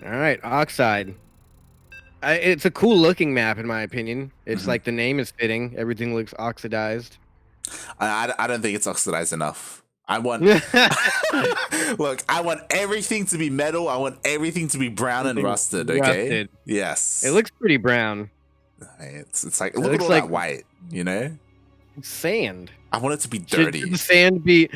All right, Oxide. It's a cool looking map in my opinion. It's like the name is fitting. Everything looks oxidized. I don't think it's oxidized enough. I want look, I want everything to be metal. I want everything to be brown and rusted, okay? Rusted. Yes. It looks pretty brown. It's like look at all that white, you know? Sand. I want it to be dirty. Should the sand be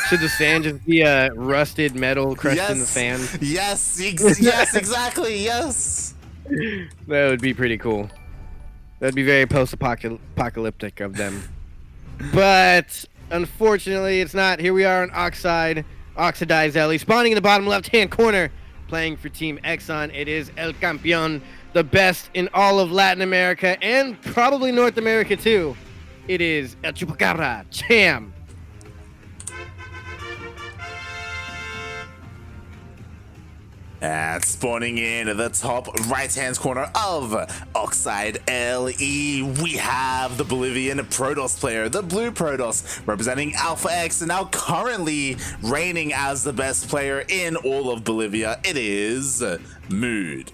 should the sand just be rusted metal crushed in the sand? Yes, yes, exactly. Yes. That would be pretty cool. That'd be very post-apocalyptic of them. But unfortunately, it's not. Here we are on Oxide, Oxidized Ellie, spawning in the bottom left-hand corner, playing for Team Exxon. It is El Campeón, the best in all of Latin America and probably North America too. It is El Chupacabra, Cham. And spawning in at the top right-hand corner of Oxide LE, we have the Bolivian Protoss player, the Blue Protoss, representing Alpha X, and now currently reigning as the best player in all of Bolivia. It is MooD.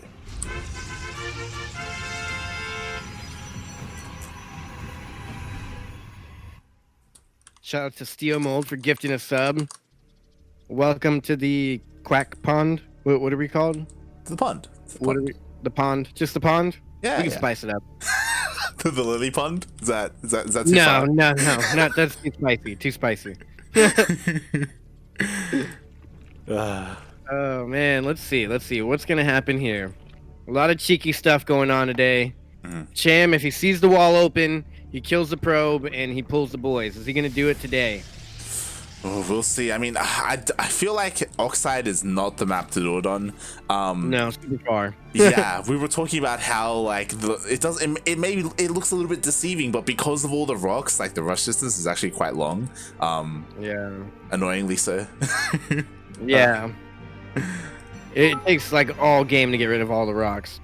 Shout out to Steel Mold for gifting a sub. Welcome to the Quack Pond. What are we called? The pond. What are we? The pond? Just the pond? Yeah, we can spice it up. The lily pond? Is that too no, far? No, not that's too spicy. Too spicy. Oh man, let's see what's gonna happen here. A lot of cheeky stuff going on today. Cham, if he sees the wall open, he kills the probe and he pulls the boys. Is he gonna do it today? Oh, we'll see. I mean, I feel like Oxide is not the map to do it on. No, it's too far. Yeah, we were talking about how like it looks a little bit deceiving, but because of all the rocks, like the rush distance is actually quite long. Yeah. Annoyingly so. Yeah. It takes like all game to get rid of all the rocks.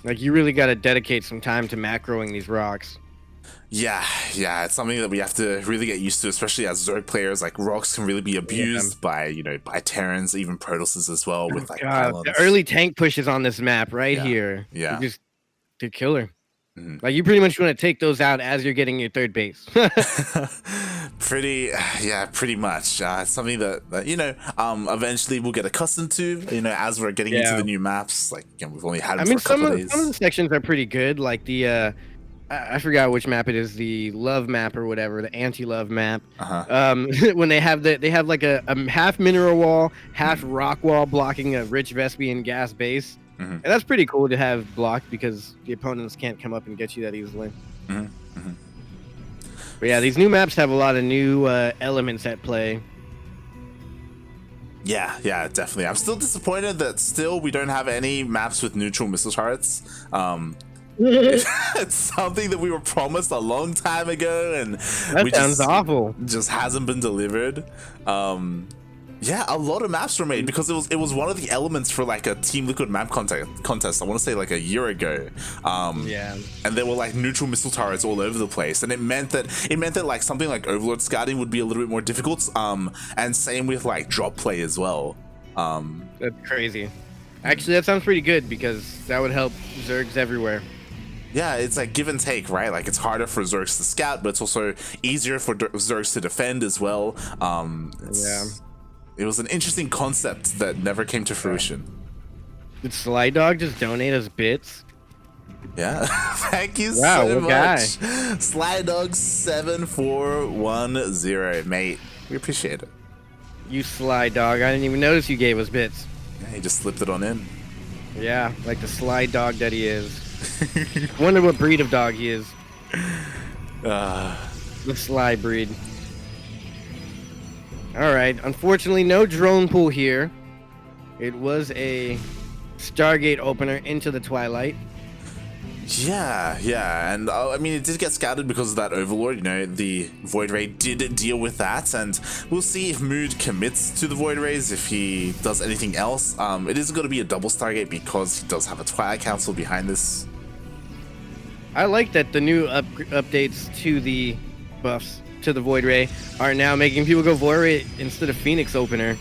Like you really got to dedicate some time to macroing these rocks. Yeah, it's something that we have to really get used to, especially as Zerg players. Like rocks can really be abused by by Terrans, even Protosses as well. With like the early tank pushes on this map here. Yeah, they're killer. Like you pretty much want to take those out as you're getting your third base. Pretty much. It's something that eventually we'll get accustomed to. As we're getting into the new maps. Like we've only had. Some of the sections are pretty good. Like the I forgot which map it is, the love map or whatever, the anti-love map. When they have like a half mineral wall, half rock wall blocking a rich Vespian gas base. And that's pretty cool to have blocked because the opponents can't come up and get you that easily. But yeah, these new maps have a lot of new elements at play. Yeah, definitely. I'm still disappointed that still we don't have any maps with neutral missile turrets. It's something that we were promised a long time ago, and that sounds awful. Just hasn't been delivered. Yeah, a lot of maps were made because it was one of the elements for like a Team Liquid map contest. I want to say like a year ago. Yeah. And there were like neutral missile turrets all over the place, and it meant that like something like Overlord scouting would be a little bit more difficult. And same with like drop play as well. That's crazy. Actually, that sounds pretty good because that would help Zergs everywhere. Yeah, it's like give and take, right? Like it's harder for Zergs to scout, but it's also easier for Zergs to defend as well. It was an interesting concept that never came to fruition. Did Sly Dog just donate us bits? Yeah, thank you so much. Guy. Sly Dog 7410, mate. We appreciate it. You Sly Dog, I didn't even notice you gave us bits. Yeah, he just slipped it on in. Yeah, like the Sly Dog that he is. I wonder what breed of dog he is. The Sly breed. Alright, unfortunately no drone pool here. It was a Stargate opener into the Twilight. Yeah, and I mean it did get scouted because of that Overlord. The Void Ray did deal with that, and we'll see if MooD commits to the Void Rays, if he does anything else. It is going to be a double Stargate because he does have a Twilight Council behind this. I like that the new updates to the buffs to the Void Ray are now making people go Void Ray instead of Phoenix opener.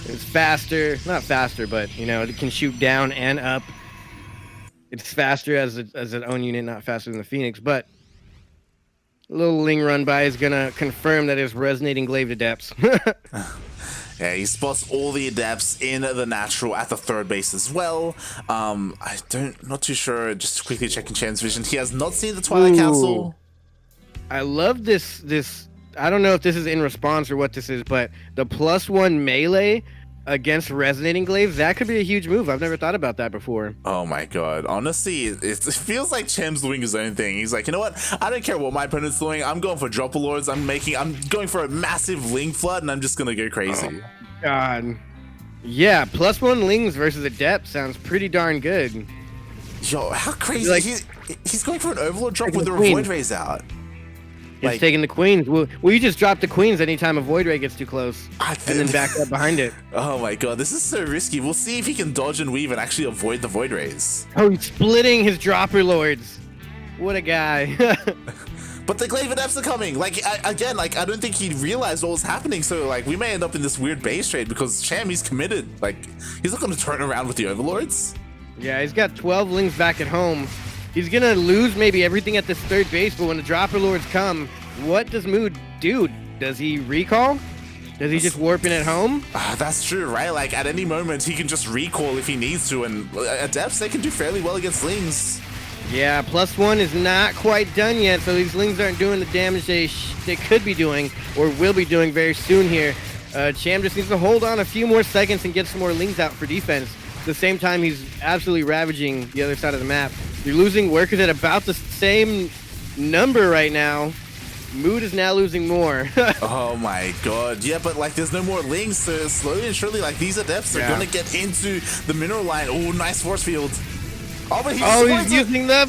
It's faster, not faster, but you know, it can shoot down and up. It's faster as an own unit, not faster than the Phoenix, but a little Ling run by is gonna confirm that it's resonating glaive adepts. Yeah, he spots all the adepts in the natural at the third base as well. Not too sure. Just quickly checking Cham's vision. He has not seen the Twilight Council. I love this. I don't know if this is in response or what this is, but the +1 melee against resonating glaives, that could be a huge move. I've never thought about that before. Oh my god. Honestly, it feels like Cham's doing his own thing. He's like, you know what? I don't care what my opponent's doing. I'm going for Dropper Lords. I'm going for a massive Ling flood, and I'm just gonna go crazy. Oh, God. Yeah, +1 Lings versus Adept sounds pretty darn good. Yo, how crazy. Like, he's going for an Overlord drop with the Void Rays out. He's taking the queens. Well, you just drop the queens anytime a Void Ray gets too close, and then back up behind it. Oh my god, this is so risky. We'll see if he can dodge and weave and actually avoid the Void Rays. Oh, he's splitting his Dropper Lords. What a guy. But the Glaive Adepts are coming. Like, I don't think he realized what was happening. So, like, we may end up in this weird base trade because Cham, he's committed. Like, he's not going to turn around with the Overlords. Yeah, he's got 12 Lings back at home. He's going to lose maybe everything at this third base, but when the Dropper Lords come, what does MooD do? Does he recall? Does he just warp in at home? That's true, right? Like, at any moment, he can just recall if he needs to. And Adepts, they can do fairly well against Lings. Yeah, +1 is not quite done yet, so these Lings aren't doing the damage they could be doing or will be doing very soon here. Cham just needs to hold on a few more seconds and get some more Lings out for defense. At the same time, he's absolutely ravaging the other side of the map. You're losing workers at about the same number right now. MooD is now losing more. Oh my god. Yeah, but like there's no more Lings, so slowly and surely like these Adepts are gonna get into the mineral line. Oh, nice force field. Oh, but he's using the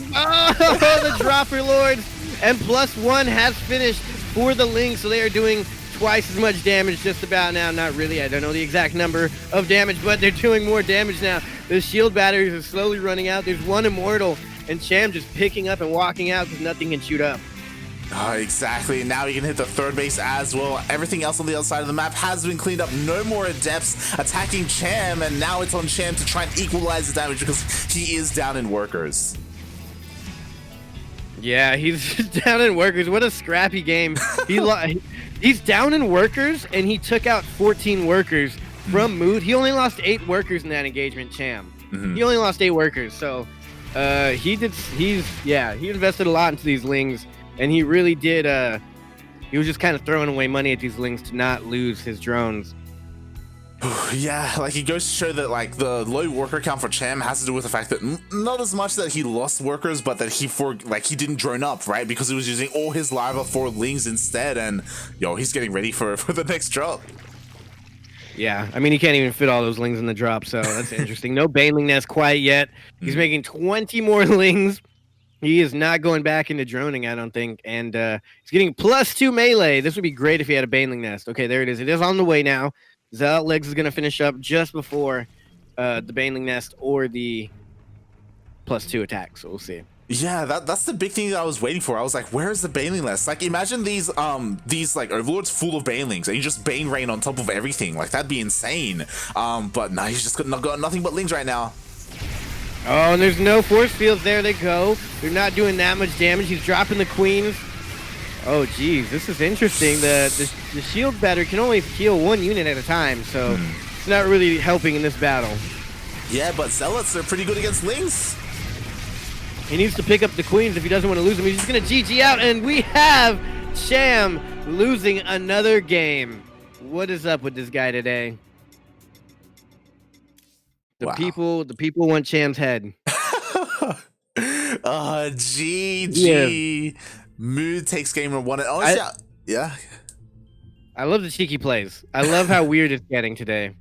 the Dropper Lords, and +1 has finished for the Lings, so they are doing twice as much damage just about now. Not really, I don't know the exact number of damage, but they're doing more damage now. The shield batteries are slowly running out. There's one Immortal, and Cham just picking up and walking out because nothing can shoot up. Oh, exactly. Now he can hit the third base as well. Everything else on the other side of the map has been cleaned up. No more Adepts attacking Cham, and now it's on Cham to try and equalize the damage because he is down in workers. Yeah, he's down in workers. What a scrappy game. He's down in workers, and he took out 14 workers from MooD. He only lost 8 workers in that engagement, Cham. He only lost 8 workers, so he invested a lot into these Lings. And he really did, he was just kind of throwing away money at these Lings to not lose his drones. Yeah, like it goes to show that like the low worker count for Cham has to do with the fact that not as much that he lost workers, but that he didn't drone up, right? Because he was using all his larva for Lings instead, and he's getting ready for the next drop. Yeah, I mean, he can't even fit all those Lings in the drop, so that's interesting. No Baneling Nest quite yet. He's making 20 more Lings. He is not going back into droning, I don't think. And he's getting +2 melee. This would be great if he had a Baneling Nest. Okay, there it is. It is on the way now. Legs is going to finish up just before the Baneling Nest or the +2 attack. So we'll see. Yeah, that's the big thing that I was waiting for. I was like, where is the Baneling Nest? Like, imagine these like Overlords full of Banelings, and you just Bane Rain on top of everything. Like, that'd be insane. But nah, he's just got nothing but Lings right now. Oh, and there's no force fields. There they go. They're not doing that much damage. He's dropping the queens. Oh, geez. This is interesting. The shield battery can only heal 1 unit at a time, so it's not really helping in this battle. Yeah, but Zealots are pretty good against Lings. He needs to pick up the queens if he doesn't want to lose them. He's just going to GG out, and we have Cham losing another game. What is up with this guy today? The people want Cham's head. GG. Yeah. MooD takes game 1. Oh, yeah. I love the cheeky plays. I love how weird it's getting today.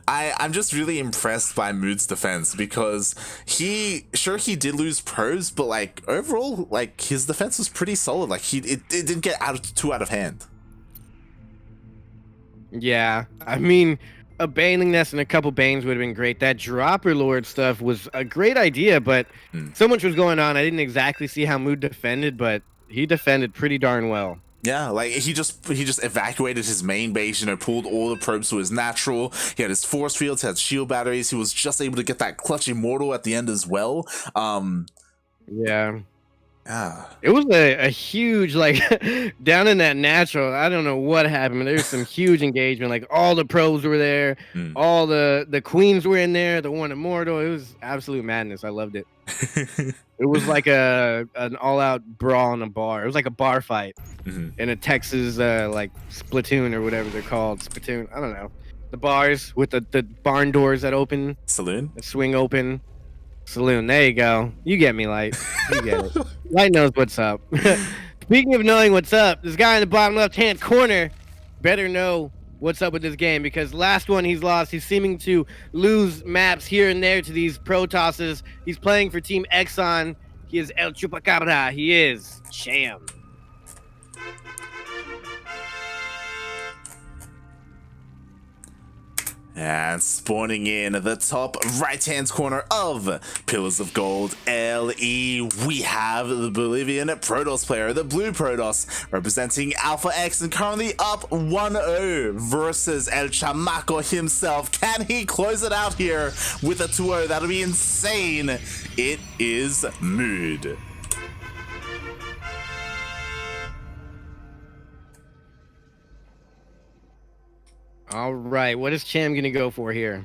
I'm just really impressed by MooD's defense because he did lose pros, but like overall, like his defense was pretty solid. Like it didn't get too out of hand. Yeah, I mean, a Baneling Nest and a couple Banes would have been great. That Dropper Lord stuff was a great idea, but so much was going on. I didn't exactly see how MooD defended, but he defended pretty darn well. Yeah, like he just evacuated his main base, you know, pulled all the probes to his natural. He had his force fields, had shield batteries. He was just able to get that clutch immortal at the end as well. Yeah. Yeah. It was a huge, like, down in that natural, I don't know what happened. There was some huge engagement. Like, all the probes were there. All the queens were in there. The one immortal. It was absolute madness. I loved it. It was like an all-out brawl in a bar. It was like a bar fight in a Texas, like, Splatoon or whatever they're called. Splatoon. I don't know. The bars with the barn doors that open. Saloon? The swing open. Saloon. There you go. You get me, Light. You get it. Light knows what's up. Speaking of knowing what's up, this guy in the bottom left-hand corner better know what's up with this game, because last one he's lost. He's seeming to lose maps here and there to these Protosses. He's playing for Team Exxon. He is El Chupacabra. He is Cham. And spawning in the top right-hand corner of Pillars of Gold LE, we have the Bolivian Protoss player, the Blue Protoss, representing Alpha X and currently up 1-0 versus El Chamaco himself. Can he close it out here with a 2-0? That'll be insane. It is MooD. All right, what is Cham gonna go for here?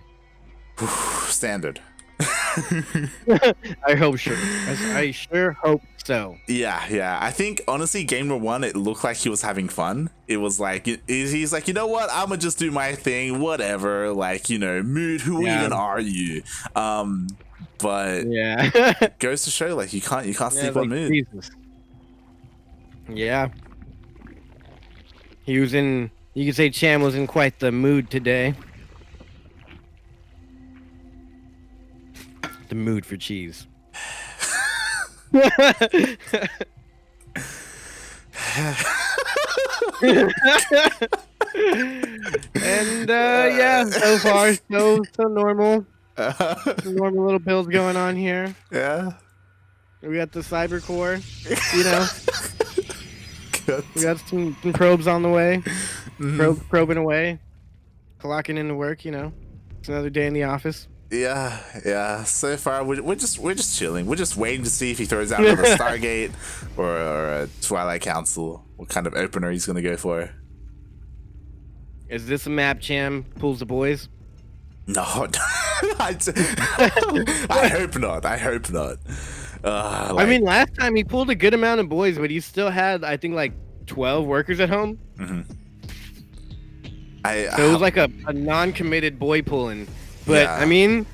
Standard. I hope sure. I sure hope so. Yeah. I think honestly, game number 1, it looked like he was having fun. It was like he's like, you know what? I'm gonna just do my thing, whatever. Like, you know, MooD. Who even are you? But yeah, goes to show, like, you can't sleep like, on MooD. Jesus. Yeah, he was in. You could say Cham was in quite the mood today. The mood for cheese. And yeah, so far so normal. Some normal little builds going on here. Yeah. We got the cyber core, you know. We got some probes on the way. Probing away. Clocking into work, you know. It's another day in the office. Yeah. So far, we're just chilling. We're just waiting to see if he throws out another Stargate or a Twilight Council. What kind of opener he's gonna go for? Is this a map Cham pulls the boys? No, I hope not. I hope not. I mean, last time he pulled a good amount of boys, but he still had, I think, like 12 workers at home. So it was like a non-committed boy pulling. But yeah. I mean,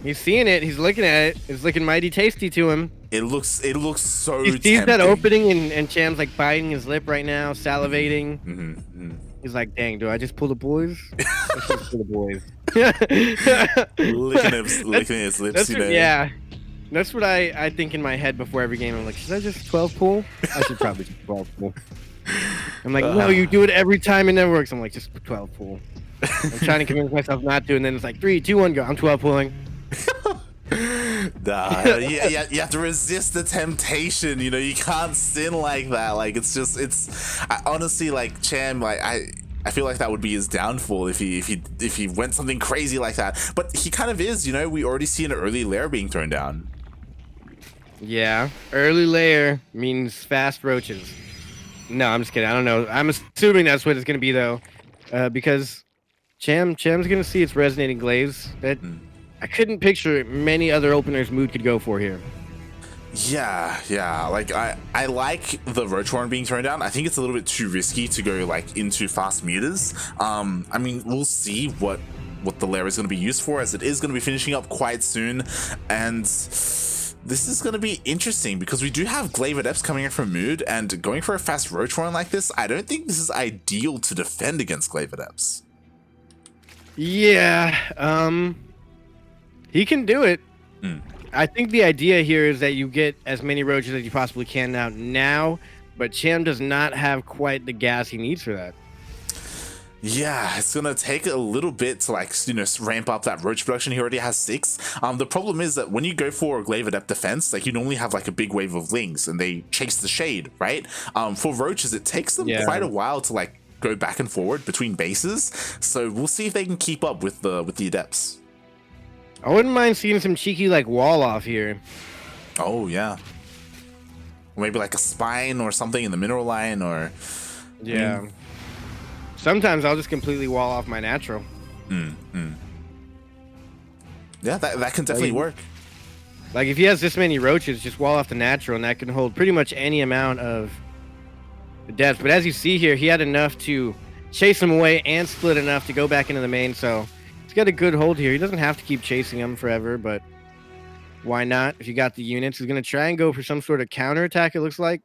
he's seeing it. He's looking at it. It's looking mighty tasty to him. It looks so. He sees that opening, and Cham's like biting his lip right now, salivating. He's like, "Dang, do I just pull the boys? I should pull the boys." licking his lips. Yeah, that's what I think in my head before every game. I'm like, should I just 12 pull? I should probably just 12 pull. I'm like, no, you do it every time it never works. I'm like, just 12 pull. I'm trying to convince myself not to, and then it's like 3, 2, 1, go. I'm 12 pulling. Nah, you have to resist the temptation. You know, you can't sin like that. Like, honestly, like, Cham, like, I feel like that would be his downfall if he went something crazy like that. But he kind of is. You know, we already see an early lair being thrown down. Yeah, early lair means fast roaches. No, I'm just kidding. I don't know. I'm assuming that's what it's gonna be though, because Cham's gonna see its resonating glaze that I couldn't picture many other openers MooD could go for here. Yeah. Like, I like the Roach Horn being thrown down. I think it's a little bit too risky to go like into fast meters. I mean, we'll see what the lair is going to be used for, as it is going to be finishing up quite soon, and this is going to be interesting because we do have Glaive Adepts coming in from MooD, and going for a fast Roach Horn like this, I don't think this is ideal to defend against Glaive Adepts. Yeah, he can do it. I think the idea here is that you get as many roaches as you possibly can now, but Cham does not have quite the gas he needs for that. Yeah, it's gonna take a little bit to like, you know, ramp up that roach production. He already has 6. The problem is that when you go for a glaive adept defense, like you normally have like a big wave of lings and they chase the shade, right? For roaches, it takes them quite a while to like go back and forward between bases. So we'll see if they can keep up with the adepts. I wouldn't mind seeing some cheeky like wall off here. Oh yeah, or maybe like a spine or something in the mineral line, or yeah. I mean, sometimes I'll just completely wall off my natural. Yeah, that can definitely work. Like if he has this many roaches, just wall off the natural, and that can hold pretty much any amount of the depth. But as you see here, he had enough to chase him away and split enough to go back into the main. So he's got a good hold here. He doesn't have to keep chasing him forever, but why not? If you got the units, he's gonna try and go for some sort of counter attack. It looks like.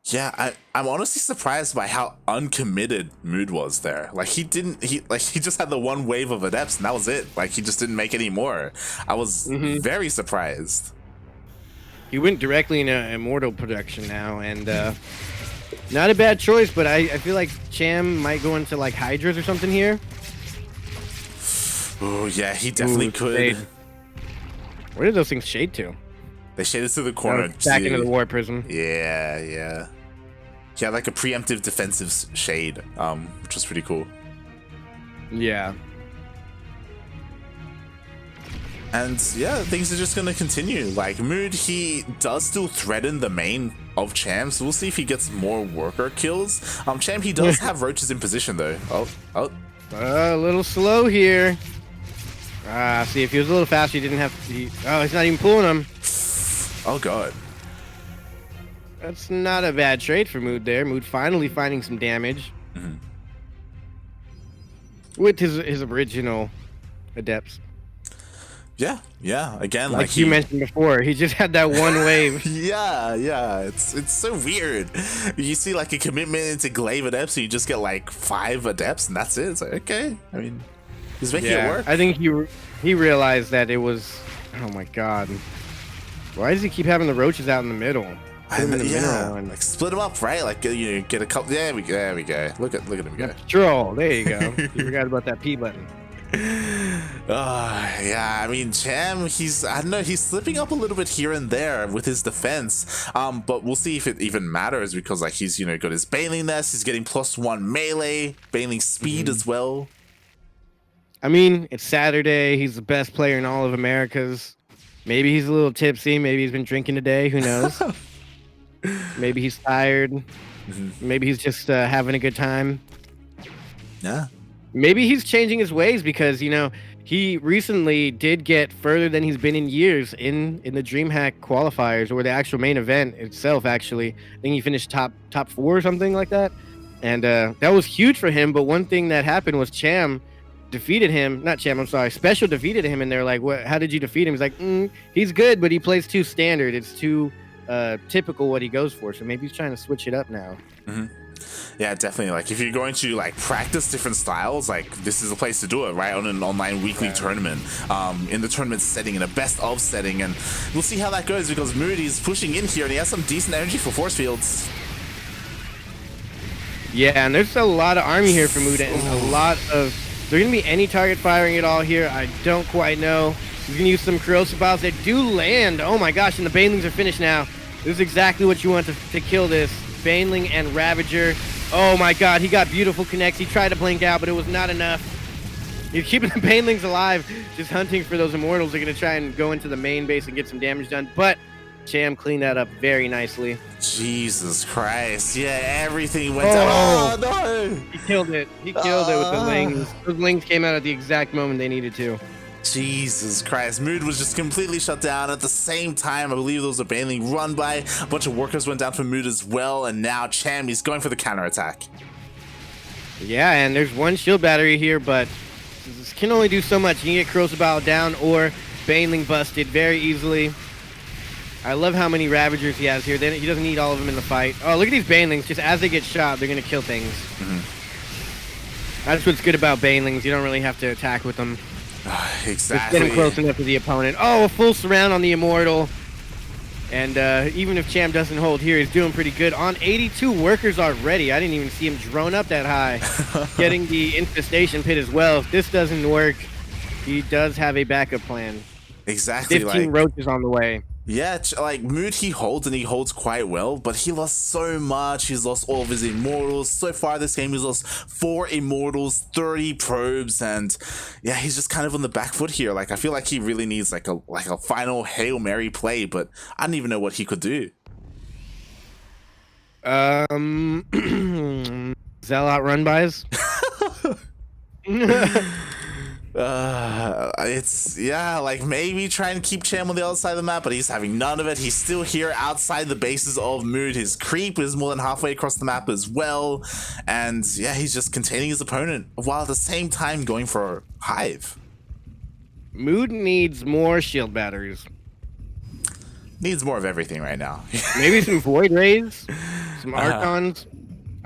Yeah, I'm honestly surprised by how uncommitted MooD was there. Like he just had the one wave of adepts and that was it. Like he just didn't make any more. I was very surprised. He went directly into immortal production now, and not a bad choice, but I feel like Cham might go into like hydras or something here. Oh yeah, he definitely could. Shade. Where did those things shade to? They shaded to the corner. Back into the war prism. Yeah, yeah. He had like a preemptive defensive shade, which was pretty cool. Yeah. And yeah, things are just gonna continue. Like MooD, he does still threaten the main of Cham, so we'll see if he gets more worker kills. Cham, he does have roaches in position though. A little slow here. See, if he was a little faster, he didn't have to. He's not even pulling them. Oh god. That's not a bad trade for MooD there. MooD finally finding some damage. With his original adepts. Yeah. Again, like you mentioned before, he just had that one wave. yeah. It's so weird. You see like a commitment into glaive adepts, so you just get like 5 adepts, and that's it. It's like, okay. I mean, he's making it work. I think he realized that it was. Oh my god. Why does he keep having the roaches out in the middle? Like split them up, right? Like you know, get a couple. There we go. Look at him go. Troll. There you go. You forgot about that P button. Yeah, I mean Cham, I don't know, he's slipping up a little bit here and there with his defense, but we'll see if it even matters, because like he's, you know, got his Baneling Nest, he's getting +1 melee, Baneling speed as well. I mean, it's Saturday, he's the best player in all of Americas. Maybe he's a little tipsy, maybe he's been drinking today, who knows. Maybe he's tired, maybe he's just having a good time. Yeah. Maybe he's changing his ways, because, you know, he recently did get further than he's been in years in the DreamHack qualifiers, or the actual main event itself, actually. I think he finished top 4 or something like that. And that was huge for him. But one thing that happened was Cham defeated him. Not Cham, I'm sorry. Special defeated him, and they're like, "What? How did you defeat him?" He's like, he's good, but he plays too standard. It's too typical what he goes for. So maybe he's trying to switch it up now. Yeah, definitely. Like if you're going to like practice different styles, like this is a place to do it, right? On an online weekly tournament, in the tournament setting, in a best of setting, and we'll see how that goes, because MooD is pushing in here and he has some decent energy for force fields. Yeah, and there's a lot of army here for MooD, and a lot of. Is there gonna be any target firing at all here? I don't quite know. He's gonna use some corrosive bombs that do land. Oh my gosh, and the Banelings are finished now. This is exactly what you want to kill this. Baneling and Ravager. Oh my god, he got beautiful connects. He tried to blink out, but it was not enough. He's keeping the Banelings alive, just hunting for those immortals. They're going to try and go into the main base and get some damage done, but Cham cleaned that up very nicely. Jesus Christ. Yeah, everything went down. Oh, no. He killed it. He killed it with the Lings. Those Lings came out at the exact moment they needed to. Jesus Christ. MooD was just completely shut down. At the same time, I believe there was a Baneling run by. A bunch of workers went down for MooD as well, and now Cham, he's going for the counterattack. Yeah, and there's one shield battery here, but this can only do so much. You can get corrosive bow down or Baneling busted very easily. I love how many Ravagers he has here. He doesn't need all of them in the fight. Oh, look at these Banelings. Just as they get shot, they're going to kill things. That's what's good about Banelings. You don't really have to attack with them. Exactly. Just get him close enough to the opponent. Oh, a full surround on the Immortal. And even if Cham doesn't hold here, he's doing pretty good. On 82 workers already. I didn't even see him drone up that high. Getting the infestation pit as well. If this doesn't work, he does have a backup plan. Exactly. 15 roaches on the way. Yeah, like MooD, he holds and he holds quite well, but he lost so much. He's lost all of his immortals. So far this game, he's lost 4 immortals, 30 probes, and yeah, he's just kind of on the back foot here. Like, I feel like he really needs like a final Hail Mary play, but I don't even know what he could do. Zealot run bys. It's like maybe try and keep Cham on the other side of the map, but he's having none of it. He's still here outside the bases of MooD. His creep is more than halfway across the map as well, and yeah, he's just containing his opponent while at the same time going for Hive. MooD needs more shield batteries. Needs more of everything right now. Maybe some Void Rays, some Archons,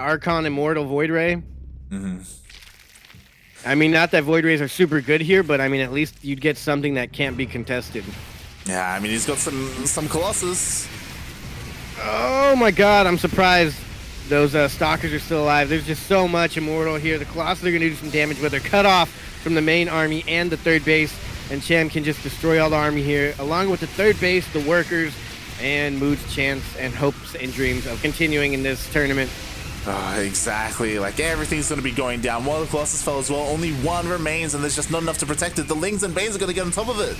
Archon Immortal Void Ray. I mean, not that Void Rays are super good here, but I mean, at least you'd get something that can't be contested. Yeah, I mean, he's got some Colossus. Oh my god, I'm surprised those Stalkers are still alive. There's just so much Immortal here. The Colossus are going to do some damage, but they're cut off from the main army and the third base, and Cham can just destroy all the army here, along with the third base, the workers, and MooD's chance and hopes and dreams of continuing in this tournament. Exactly. Like, everything's going to be going down. While the Colossus fell as well, only 1 remains, and there's just not enough to protect it. The Lings and Banes are going to get on top of it.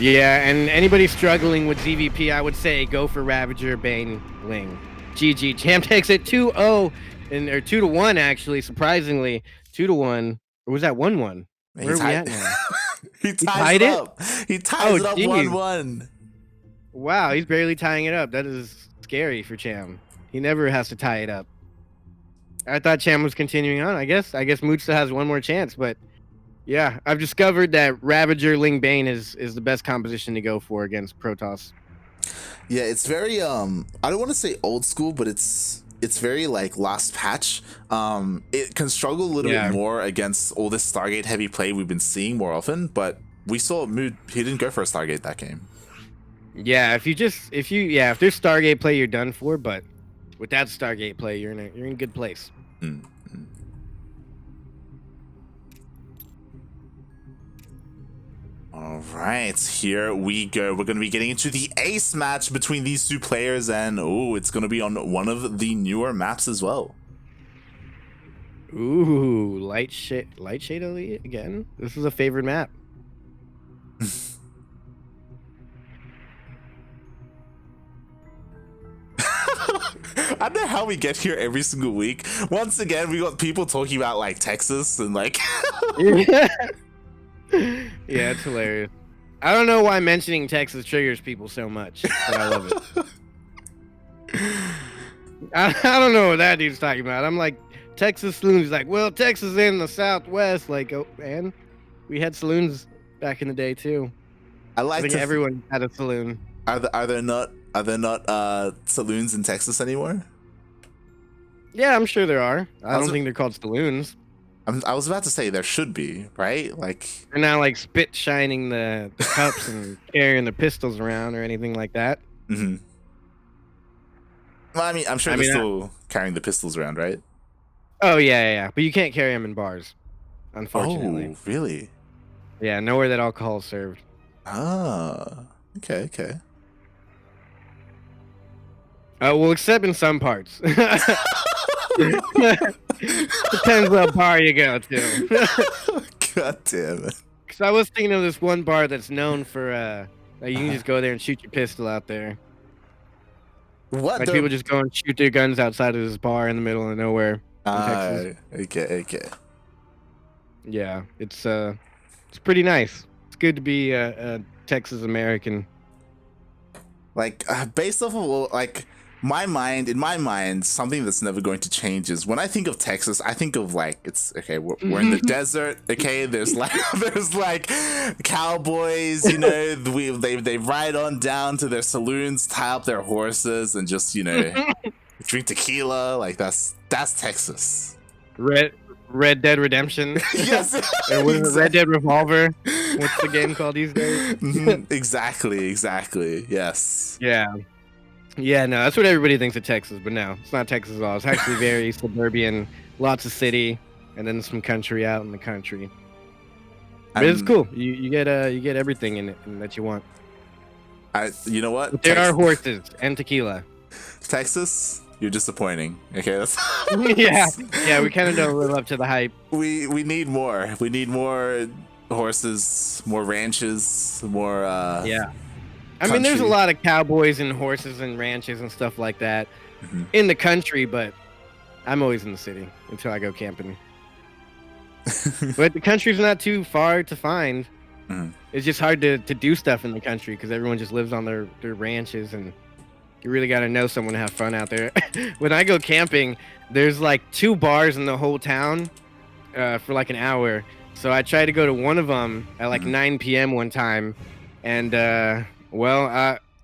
Yeah, and anybody struggling with ZvP, I would say go for Ravager, Bane, Ling. GG. Cham takes it 2-0, or 2-1, actually, surprisingly. 2-1. Or was that 1-1? Where are we at now? He tied it up. He ties it up 1-1. Wow, he's barely tying it up. That is scary for Cham. He never has to tie it up. I thought Cham was continuing on. I guess MooD still has one more chance, but yeah, I've discovered that Ravager Ling Bane is the best composition to go for against Protoss. Yeah, it's very I don't want to say old school, but it's very like last patch. It can struggle a little bit more against all this Stargate heavy play we've been seeing more often, but we saw MooD, he didn't go for a Stargate that game. Yeah, if there's Stargate play, you're done for, but with that Stargate play, you're in a good place. All right, here we go. We're going to be getting into the ace match between these two players, and it's going to be on one of the newer maps as well. Ooh, Light Shade Elite again. This is a favorite map. I don't know how we get here every single week. Once again, we got people talking about like Texas and like Yeah, it's hilarious. I don't know why mentioning Texas triggers people so much, but I love it. I don't know what that dude's talking about. I'm like, Texas saloons. Like, well, Texas is in the Southwest. Like, oh, man, we had saloons back in the day too. I think everyone had a saloon. Are there not saloons in Texas anymore? Yeah, I'm sure there are. I don't think they're called saloons. I was about to say there should be, right? Like, they're not like spit shining the cups and carrying the pistols around or anything like that. Well, I mean, I'm sure they're still carrying the pistols around, right? Oh yeah. But you can't carry them in bars, unfortunately. Oh, really? Yeah, nowhere that alcohol is served. Ah, okay. Well, except in some parts. Depends what bar you go to. God damn it. Because I was thinking of this one bar that's known for, you can just go there and shoot your pistol out there. What? Like, people just go and shoot their guns outside of this bar in the middle of nowhere in Texas. Okay. Yeah, it's pretty nice. It's good to be a Texas American. Like, based off of, like, in my mind, something that's never going to change is when I think of Texas, I think of like, it's okay, we're in the desert, okay, there's like cowboys, you know, they ride on down to their saloons, tie up their horses, and just, you know, drink tequila. Like, that's Texas. Red Dead Redemption. Yes. Red Dead Revolver. What's the game called these days? Exactly. Yes. Yeah. Yeah, no, that's what everybody thinks of Texas, but no, it's not Texas at all. It's actually very suburban, lots of city, and then some country out in the country. But it's cool. You get everything in it that you want. You know what? But there are horses and tequila. Texas, you're disappointing. Okay, that's yeah, we kind of don't live up to the hype. We need more. We need more horses, more ranches, more. Yeah. I mean, there's a lot of cowboys and horses and ranches and stuff like that in the country, but I'm always in the city until I go camping. But the country's not too far to find. It's just hard to do stuff in the country because everyone just lives on their ranches, and you really got to know someone to have fun out there. When I go camping, there's like 2 bars in the whole town for like an hour. So I tried to go to one of them at like 9 p.m. one time, and well,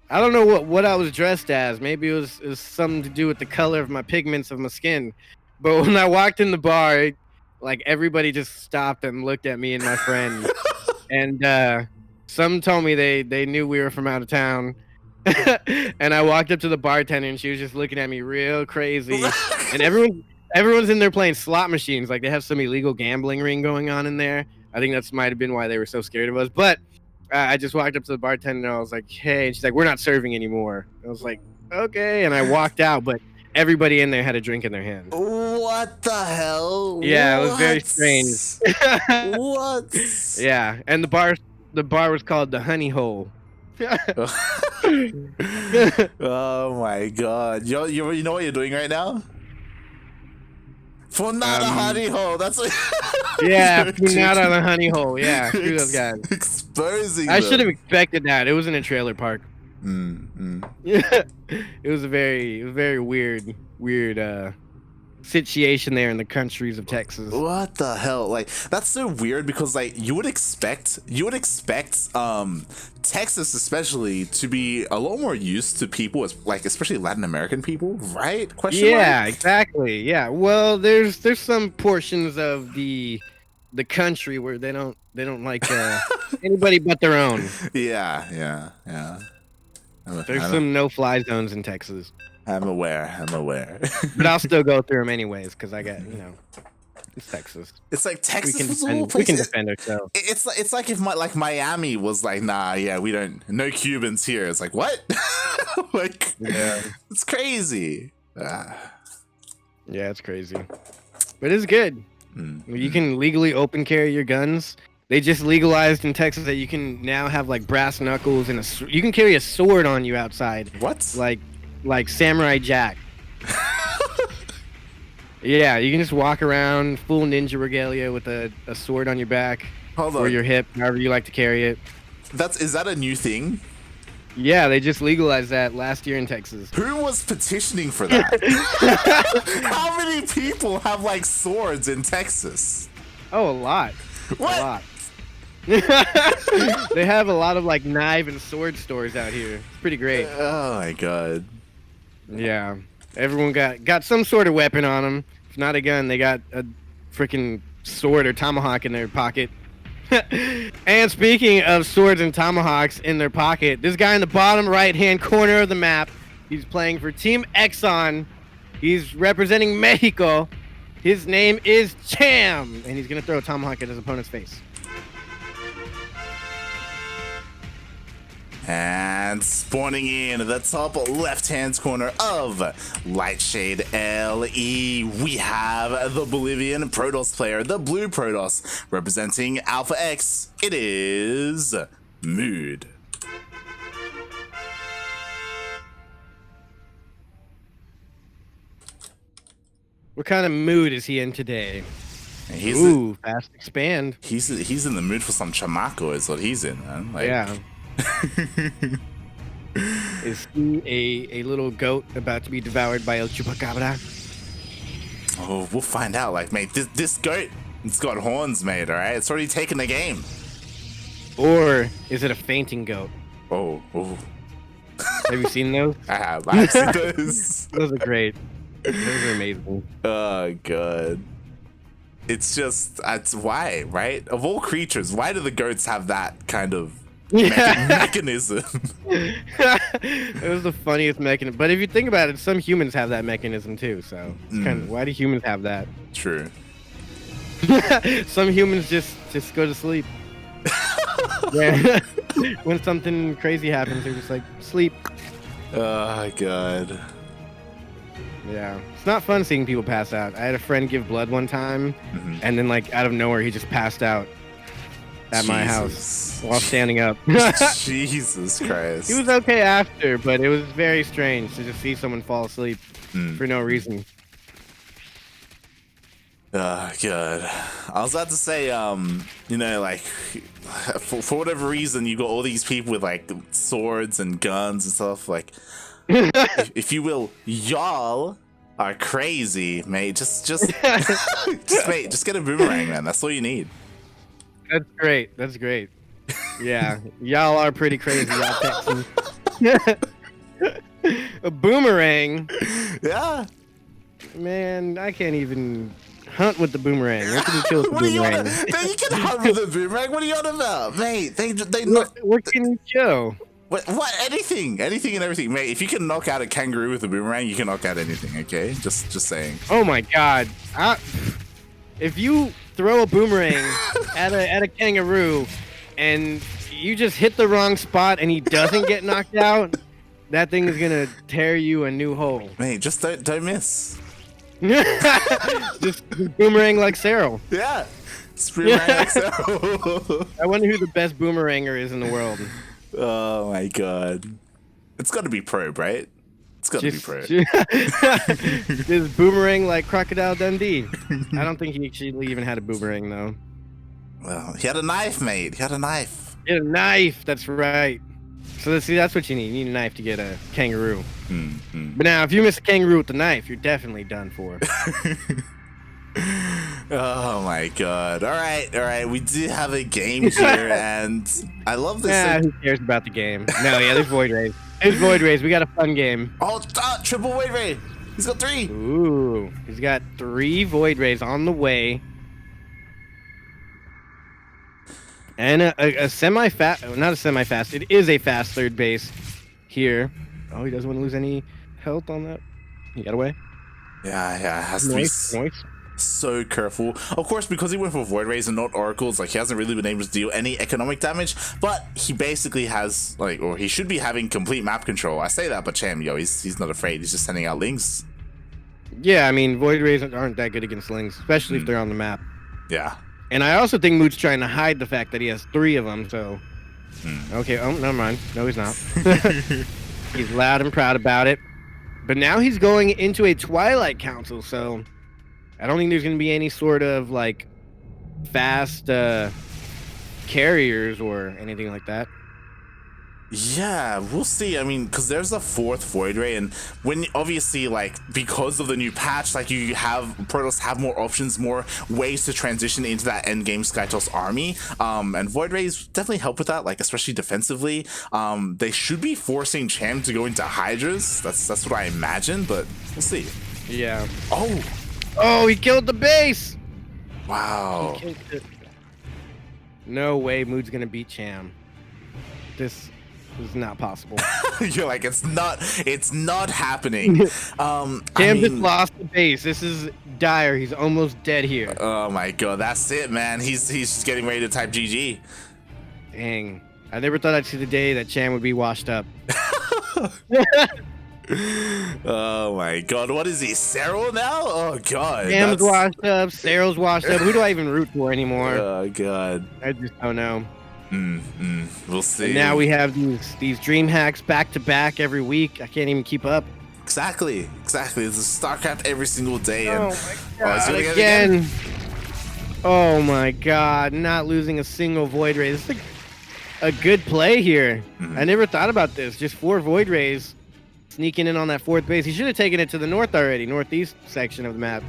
I don't know what I was dressed as. Maybe it was something to do with the color of my pigments of my skin. But when I walked in the bar, like everybody just stopped and looked at me and my friend. And some told me they knew we were from out of town. And I walked up to the bartender and she was just looking at me real crazy. And everyone's in there playing slot machines. Like they have some illegal gambling ring going on in there. I think that's might have been why they were so scared of us. But I just walked up to the bartender and I was like, hey, and she's like, we're not serving anymore. I was like, okay. And I walked out, but everybody in there had a drink in their hand. What the hell? Yeah, it was very strange. What? Yeah, and the bar was called the Honey Hole. Oh my god. You know what you're doing right now? For not a honey hole. That's what. Yeah, not on a honey hole. Yeah, screw those guys. Exposing. I should have expected that. It was in a trailer park. Yeah, it was a very weird situation there in the countries of Texas. What the hell? Like that's so weird because like you would expect Texas especially to be a lot more used to people as like especially Latin American people, right? Question mark? Exactly. Yeah. Well, there's some portions of the country where they don't like anybody but their own. Yeah. There's some no-fly zones in Texas. I'm aware. But I'll still go through them anyways because I got, it's Texas. It's like Texas we can defend ourselves. It's like if Miami was like, nah, yeah, we don't, no Cubans here. It's like, what? Like, yeah. It's crazy. Yeah, it's crazy. But it's good. You can legally open carry your guns. They just legalized in Texas that you can now have like brass knuckles and you can carry a sword on you outside. What? Like Samurai Jack. Yeah, you can just walk around full ninja regalia with a sword on your back or your hip, however you like to carry it. Is that a new thing? Yeah, they just legalized that last year in Texas. Who was petitioning for that? How many people have like swords in Texas? Oh, a lot. What? A lot. They have a lot of like knife and sword stores out here. It's pretty great. Oh my god. Yeah, everyone got some sort of weapon on them. If not a gun, they got a freaking sword or tomahawk in their pocket. And speaking of swords and tomahawks in their pocket, this guy in the bottom right-hand corner of the map, he's playing for Team Exxon. He's representing Mexico. His name is Cham, and he's gonna throw a tomahawk at his opponent's face. And spawning in the top left-hand corner of Lightshade LE, we have the Bolivian Protoss player, the blue Protoss, representing Alpha X. It is MooD. What kind of mood is he in today? Fast expand. He's in the mood for some chamaco is what he's in, man. Like, yeah. Is he a little goat about to be devoured by El Chupacabra? Oh, we'll find out. Like, mate, this goat, it's got horns, mate, all right? It's already taken the game. Or is it a fainting goat? Oh. Have you seen those? I have. I've seen those. Those are great. Those are amazing. Oh, God. It's just, that's why, right? Of all creatures, why do the goats have that kind of mechanism? It was the funniest mechanism. But if you think about it, some humans have that mechanism too. So it's kind of, why do humans have that? True. Some humans just go to sleep. Yeah. When something crazy happens, they're just like, sleep. Oh, God. Yeah. It's not fun seeing people pass out. I had a friend give blood one time, and then, like, out of nowhere, he just passed out at my house while standing up. Jesus Christ. He was okay after, but it was very strange to just see someone fall asleep for no reason. Oh, God. I was about to say, you know, like, for whatever reason, you got all these people with, like, swords and guns and stuff. Like, if you will, y'all are crazy, mate. Just mate, just get a boomerang, man. That's all you need. That's great. That's great. Yeah. Y'all are pretty crazy, y'all Texans. A boomerang? Yeah. Man, I can't even hunt with the boomerang. What can you kill with the What are you boomerang? on? You can hunt with a boomerang. What are you on about, mate? They What can you kill? What anything and everything, mate. If you can knock out a kangaroo with a boomerang, you can knock out anything. Okay, just saying. Oh my God! If you throw a boomerang at a kangaroo and you just hit the wrong spot and he doesn't get knocked out, that thing is gonna tear you a new hole. Mate, just don't miss. Just boomerang like Cyril. Yeah. Boomerang like Cyril. I wonder who the best boomeranger is in the world. Oh my God. It's got to be Probe, right? It's got to be Probe. Just boomerang like Crocodile Dundee. I don't think he actually even had a boomerang though. Well, he had a knife, mate. He had a knife. He had a knife. That's right. So see, that's what you need. You need a knife to get a kangaroo. But now, if you miss a kangaroo with the knife, you're definitely done for. Oh my God. All right. We do have a game here, and I love this. Yeah, who cares about the game? No, yeah, there's Void Rays. There's Void Rays. We got a fun game. Oh, triple Void Ray. He's got 3. Ooh, he's got 3 Void Rays on the way. And a semi-fast, not a semi-fast, it is a fast third base here. Oh, he doesn't want to lose any health on that. He got away. Yeah, it has to be so careful. Of course, because he went for Void Rays and not Oracles, like, he hasn't really been able to deal any economic damage, but he basically has, like, or he should be having complete map control. I say that, but Cham, he's not afraid. He's just sending out Lings. Yeah, I mean, Void Rays aren't that good against Lings, especially if they're on the map. Yeah. And I also think MooD's trying to hide the fact that he has 3 of them, so... Okay, oh, never mind. No, he's not. He's loud and proud about it. But now he's going into a Twilight Council, so... I don't think there's going to be any sort of, like, fast carriers or anything like that. Yeah, we'll see. I mean, because there's a 4th Void Ray, and when obviously, like, because of the new patch, like, you have Protoss have more options, more ways to transition into that end game Skytoss army. And Void Rays definitely help with that, like, especially defensively. They should be forcing Cham to go into Hydras. That's what I imagine, but we'll see. Yeah. Oh, he killed the base. Wow. He killed it. No way MooD's gonna beat Cham. This is not possible. You're like, it's not happening. Cham just lost the base. This is dire. He's almost dead here. Oh my God, that's it, man. He's just getting ready to type GG. Dang. I never thought I'd see the day that Cham would be washed up. Oh my God, what is he, Cyril now? Oh God. Cham's washed up, Cyril's washed up. Who do I even root for anymore? Oh God. I just don't know. We'll see. And now we have these dream hacks back to back every week. I can't even keep up. Exactly. It's StarCraft every single day. And, oh my God, again. Oh my God, not losing a single Void Ray. This is a good play here. I never thought about this. Just 4 Void Rays sneaking in on that 4th base. He should have taken it to the north already, northeast section of the map.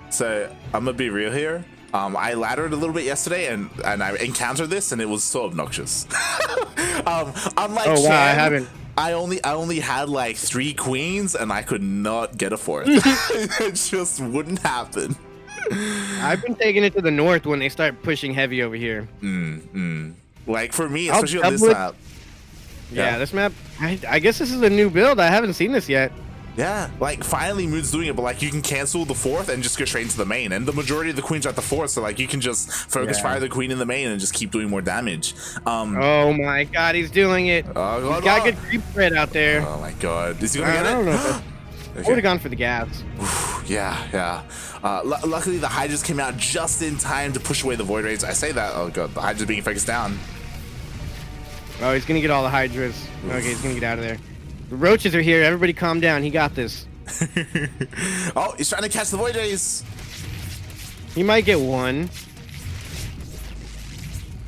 So I'm gonna be real here. I laddered a little bit yesterday, and I encountered this, and it was so obnoxious. Unlike Cham, I haven't. I only had like 3 queens, and I could not get a 4th. It just wouldn't happen. I've been taking it to the north when they start pushing heavy over here. Like for me, I'll especially on this double it. map. Yeah, this map, I guess this is a new build. I haven't seen this yet. Yeah, like finally MooD's doing it, but like you can cancel the fourth and just go straight into the main, and the majority of the queens are at the fourth, so like you can just focus fire the queen in the main and just keep doing more damage. Oh my god, he's doing it. Oh, He's got good creep spread out there. Oh my god, is he gonna get it? I don't know. I would have gone for the gas. Yeah. Luckily the Hydras came out just in time to push away the Void Raids. I say that, oh god, the Hydras being focused down. Oh, he's gonna get all the Hydras. Okay, he's gonna get out of there. The roaches are here. Everybody calm down. He got this. Oh, he's trying to catch the Void Rays. He might get one.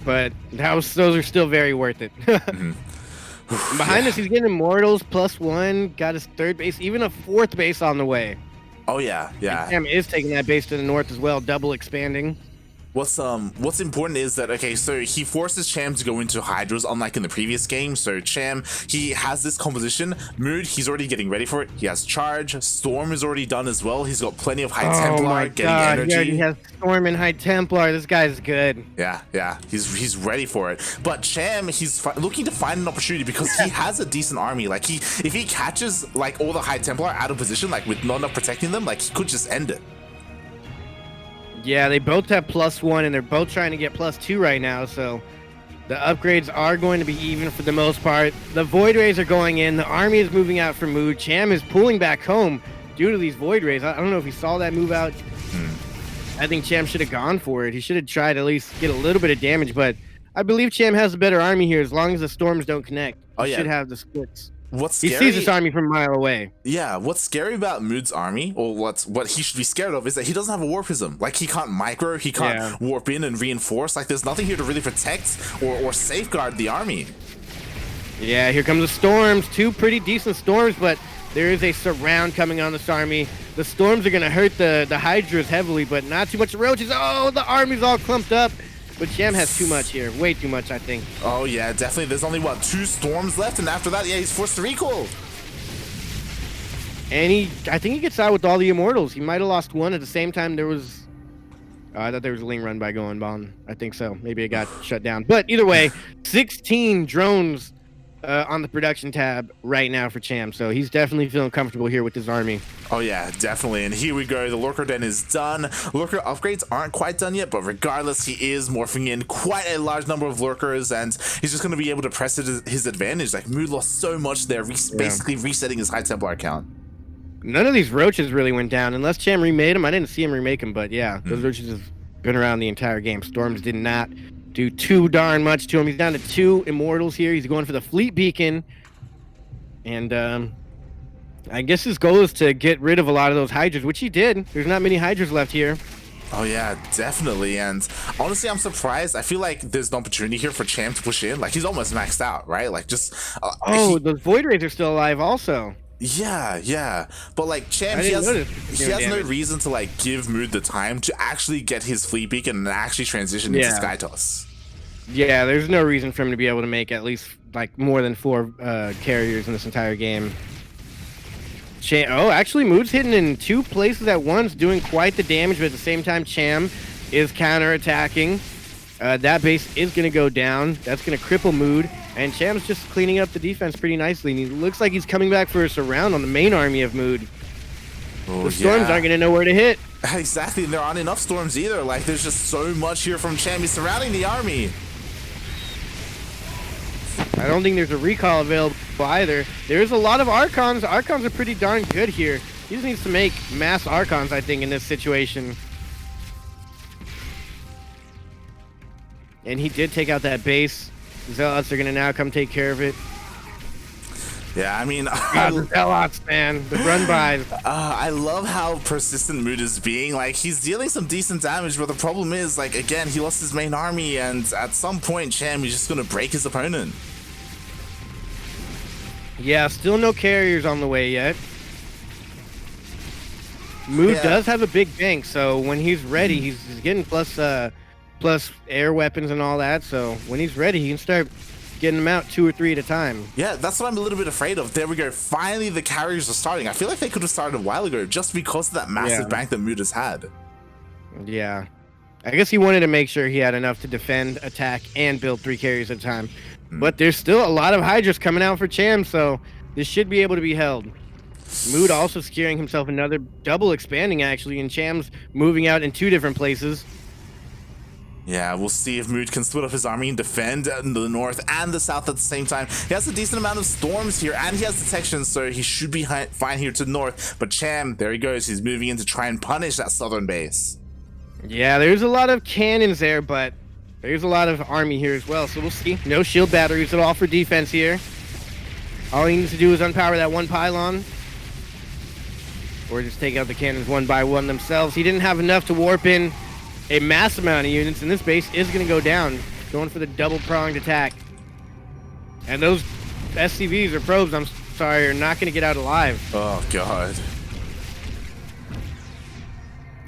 But those are still very worth it. Behind us, he's getting Immortals +1. Got his third base, even a fourth base on the way. Oh yeah. Cham is taking that base to the north as well, double expanding. What's important is that, okay, so he forces Cham to go into Hydras, unlike in the previous game. So Cham, he has this composition. MooD, he's already getting ready for it. He has Charge. Storm is already done as well. He's got plenty of High Templar getting energy. He already has Storm and High Templar. This guy's good. Yeah. He's ready for it. But Cham, he's looking to find an opportunity because he has a decent army. Like if he catches like all the High Templar out of position, like with not enough protecting them, like he could just end it. Yeah, they both have +1, and they're both trying to get +2 right now, so the upgrades are going to be even for the most part. The Void Rays are going in. The army is moving out from MooD. Cham is pulling back home due to these Void Rays. I don't know if he saw that move out. I think Cham should have gone for it. He should have tried to at least get a little bit of damage, but I believe Cham has a better army here as long as the storms don't connect. He should have the splits. What's scary, he sees this army from a mile away. Yeah, what's scary about MooD's army, or what he should be scared of, is that he doesn't have a warpism. Like he can't micro, he can't warp in and reinforce. Like there's nothing here to really protect or safeguard the army. Yeah, here comes the storms. Two pretty decent storms, but there is a surround coming on this army. The storms are gonna hurt the Hydras heavily, but not too much roaches. Oh, the army's all clumped up. But Cham has too much here. Way too much, I think. Oh, yeah, definitely. There's only, what, 2 storms left? And after that, yeah, he's forced to recall. And I think he gets out with all the Immortals. He might have lost one at the same time. There was... I thought there was a Ling run by Going Bon. I think so. Maybe it got shut down. But either way, 16 drones on the production tab right now for Cham. So he's definitely feeling comfortable here with his army. Oh yeah, definitely. And here we go. The Lurker Den is done. Lurker upgrades aren't quite done yet, but regardless, he is morphing in quite a large number of Lurkers, and he's just going to be able to press his advantage. Like, MooD lost so much there, basically resetting his High Templar account. None of these roaches really went down, unless Cham remade them. I didn't see him remake them, but yeah, those roaches have been around the entire game. Storms did not do too darn much to him. He's down to 2 Immortals here. He's going for the Fleet Beacon, and I guess his goal is to get rid of a lot of those Hydras, which he did. There's not many Hydras left here. Oh yeah, definitely. And honestly, I'm surprised. I feel like there's an opportunity here for Cham to push in. Like, he's almost maxed out, right? Like, just those Void Rays are still alive also. Yeah. But like Cham, he has no reason to like give MooD the time to actually get his Fleet Beacon and actually transition into Sky Toss. Yeah, there's no reason for him to be able to make at least like more than 4 carriers in this entire game. Actually, MooD's hitting in 2 places at once, doing quite the damage, but at the same time, Cham is counter-attacking. That base is going to go down. That's going to cripple MooD, and Cham's just cleaning up the defense pretty nicely, and he looks like he's coming back for a surround on the main army of MooD. The storms aren't going to know where to hit. Exactly, and there aren't enough storms either. Like, there's just so much here from Cham. He's surrounding the army. I don't think there's a recall available either. There's a lot of Archons. Archons are pretty darn good here. He just needs to make mass Archons, I think, in this situation. And he did take out that base. Zealots are going to now come take care of it. Yeah, I mean... the Zealots, man. The run-bys. I love how persistent MooD is being. Like, he's dealing some decent damage, but the problem is, like, again, he lost his main army, and at some point, Cham is just going to break his opponent. Yeah, still no carriers on the way yet. MooD does have a big bank, so when he's ready, he's getting plus air weapons and all that, so when he's ready, he can start getting them out 2 or 3 at a time. Yeah, that's what I'm a little bit afraid of. There we go. Finally, the carriers are starting. I feel like they could have started a while ago just because of that massive bank that MooD has had. Yeah. I guess he wanted to make sure he had enough to defend, attack, and build 3 carries at a time. But there's still a lot of Hydras coming out for Cham, so this should be able to be held. MooD also securing himself another double expanding, actually, and Cham's moving out in 2 different places. Yeah, we'll see if MooD can split up his army and defend in the north and the south at the same time. He has a decent amount of storms here, and he has detection, so he should be fine here to the north. But Cham, there he goes. He's moving in to try and punish that southern base. Yeah, there's a lot of cannons there, but there's a lot of army here as well, so we'll see. No shield batteries at all for defense here. All he needs to do is unpower that 1 pylon, or just take out the cannons 1 by 1 themselves. He didn't have enough to warp in a mass amount of units, and this base is going to go down, going for the double-pronged attack. And those SCVs or probes, I'm sorry, are not going to get out alive. Oh, God.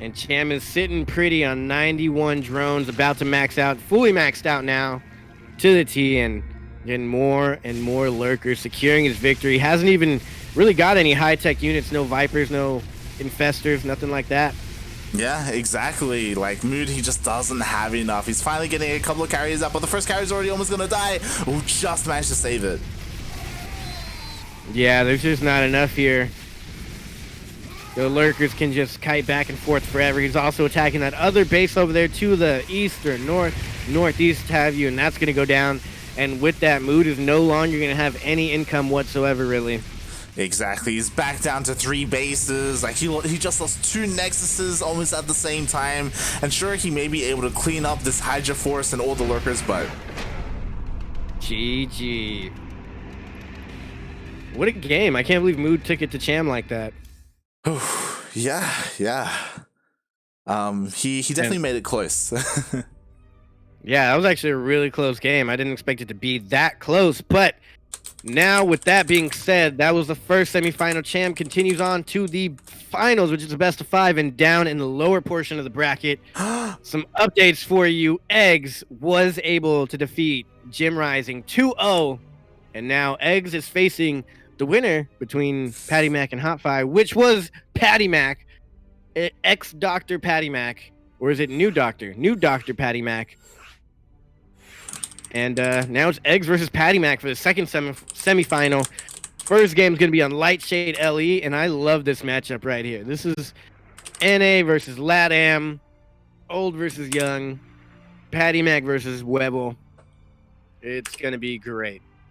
And Cham is sitting pretty on 91 drones, about to max out, fully maxed out now, to the T, and getting more and more lurkers, securing his victory. Hasn't even really got any high-tech units, no Vipers, no Infestors, nothing like that. Yeah, exactly. Like, MooD, he just doesn't have enough. He's finally getting a couple of carries up, but the first carry's already almost gonna die. Oh, just managed to save it. Yeah, there's just not enough here. The lurkers can just kite back and forth forever. He's also attacking that other base over there to the east or northeast, have you, and that's going to go down. And with that, MooD is no longer going to have any income whatsoever, really. Exactly. He's back down to 3 bases. Like, he just lost 2 Nexuses almost at the same time. And sure, he may be able to clean up this Hydra force and all the lurkers, but GG. What a game. I can't believe MooD took it to Cham like that. yeah. He definitely made it close. Yeah, that was actually a really close game. I didn't expect it to be that close, but now with that being said, that was the first semifinal. Cham continues on to the finals, which is the best of 5, and down in the lower portion of the bracket. Some updates for you. Eggs was able to defeat Jim Rising 2-0, and now Eggs is facing the winner between Patty Mac and Hotfire, which was Patty Mac, ex-Dr. Patty Mac, or is it new Doctor Patty Mac. And now it's Eggs versus Patty Mac for the second semifinal. First game is going to be on Lightshade LE, and I love this matchup right here. This is NA versus LatAm, old versus young, Patty Mac versus Webble. It's going to be great.